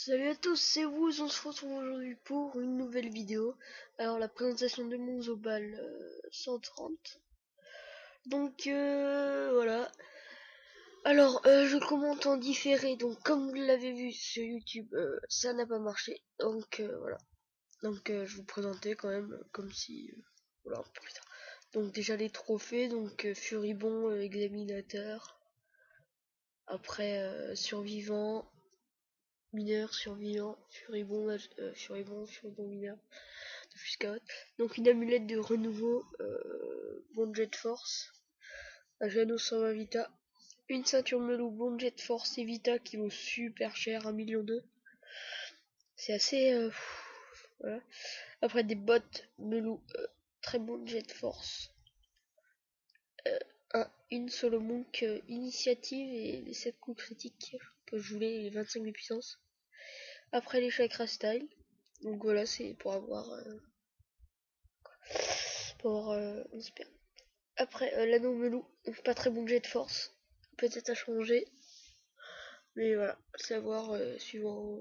Salut à tous, c'est vous, on se retrouve aujourd'hui pour une nouvelle vidéo. Alors la présentation de mon Zobal 130. Donc voilà. Alors je commente en différé, donc comme vous l'avez vu sur YouTube, ça n'a pas marché. Donc voilà. Donc je vous présentais quand même comme si... voilà, plus tard. Donc déjà les trophées, donc Furibon, examinateur. Après survivant, mineur, survivant, furibon, mineur, de scout. Donc une amulette de renouveau, bon jet force, un Jano 120 Vita, une ceinture melou bon jet force et Vita qui vaut super cher, 1,2 million. C'est assez, voilà. Après des bottes melou, très bon jet force. Une solo monk initiative et les 7 coups critiques que je voulais, les 25 de puissance. Après les chakras style. Donc voilà, c'est pour avoir on espère. Après l'anneau melou, pas très bon jet de force, peut-être à changer, mais voilà, savoir suivant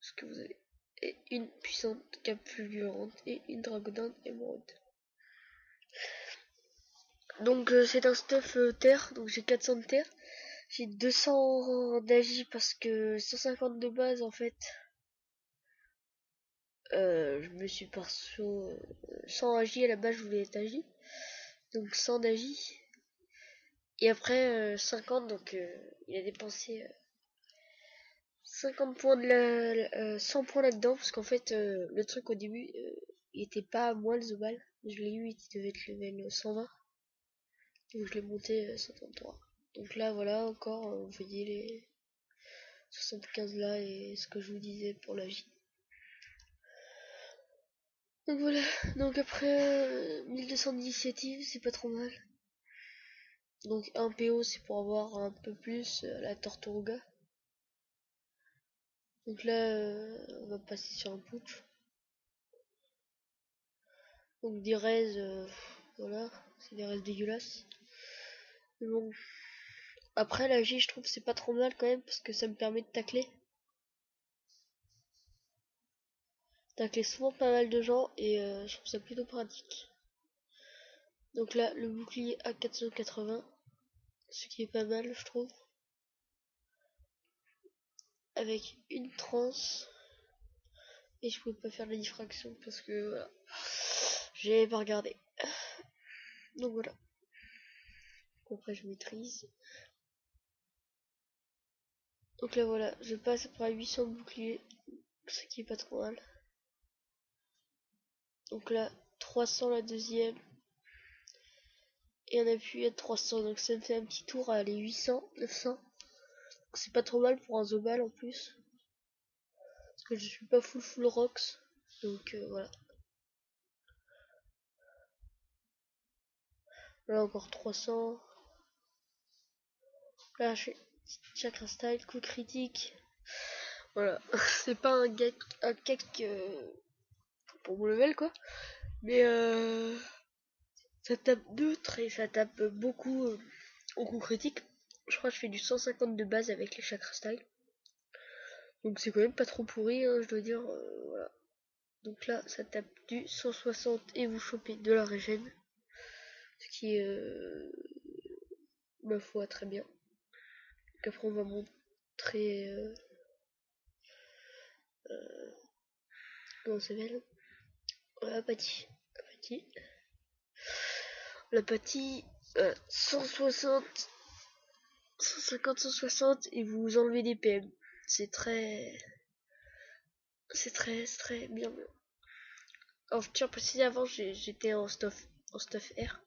ce que vous avez. Et une puissante cape fulgurante et une dragodin émeraude. Donc c'est un stuff terre, donc j'ai 400 de terre, j'ai 200 d'agi parce que 150 de base en fait. Je me suis perso 100 agi à la base, je voulais être agi, donc 100 d'agi. Et après 50, donc il a dépensé 50 points 100 points là-dedans, parce qu'en fait le truc au début il était pas à moi le Zobal, je l'ai eu, il devait être level 120, donc je l'ai monté 133. Donc là voilà encore, vous voyez les 75 là et ce que je vous disais pour la vie. Donc voilà, donc après 1200 d'initiative, c'est pas trop mal. Donc un PO c'est pour avoir un peu plus la Tortuga. Donc là on va passer sur un putsch. Donc des raises, voilà, c'est des raises dégueulasses. Mais bon. Après la J je trouve c'est pas trop mal quand même parce que ça me permet de tacler. Tacler souvent pas mal de gens et je trouve ça plutôt pratique. Donc là le bouclier à 480, ce qui est pas mal je trouve. Avec une transe. Et je pouvais pas faire la diffraction parce que voilà. J'ai pas regardé. Donc voilà. Après je maîtrise. Donc là voilà, je passe après 800 boucliers, ce qui est pas trop mal. Donc là 300 la deuxième. Et un appui à 300, donc ça me fait un petit tour à les 800, 900. C'est pas trop mal pour un Zobal en plus. Parce que je suis pas full rocks. Donc voilà. Là encore 300. Là j'ai chakra style, coup critique. Voilà. C'est pas un cake pour mon level quoi. Mais ça tape neutre et ça tape beaucoup au coup critique. Je crois que je fais du 150 de base avec les chakra style. Donc c'est quand même pas trop pourri, hein, je dois dire. Voilà. Donc là, ça tape du 160 et vous chopez de la régène. Ce qui est, ma foi, très bien. Donc après, on va montrer... comment ça s'appelle, l'apathie. L'apathie, 160, 150, 160 et vous enlevez des PM. C'est très bien. Alors, je tiens à préciser, avant, j'étais en stuff R.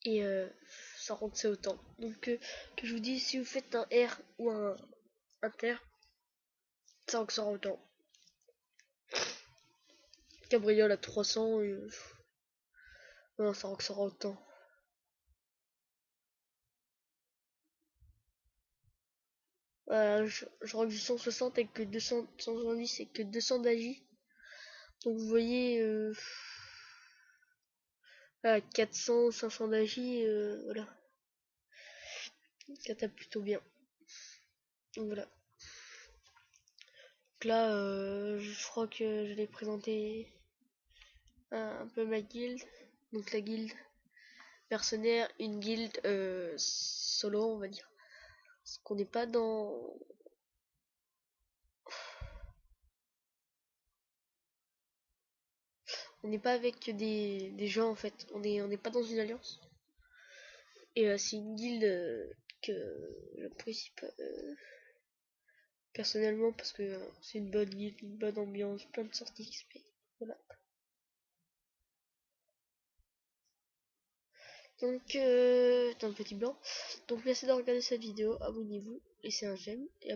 Et ça rend autant. Donc que je vous dis, si vous faites un R ou un inter, ça rend autant. Cabriole à 300 et non, ça rend autant. Je rends du 160 avec que 200, 170 et que 200 d'agi. Donc vous voyez, 400, 500 d'agi, voilà. Ça tape plutôt bien. Donc voilà. Donc là, je crois que je vais présenter un peu ma guilde. Donc la guilde mercenaire, une guilde solo, on va dire. Parce qu'on n'est pas dans... On n'est pas avec des gens en fait. On n'est pas dans une alliance. Et c'est une guilde que j'apprécie personnellement parce que c'est une bonne guilde, une bonne ambiance, plein de sorties XP. Voilà. Donc, un petit blanc. Donc, merci de regarder cette vidéo. Abonnez-vous, laissez un j'aime et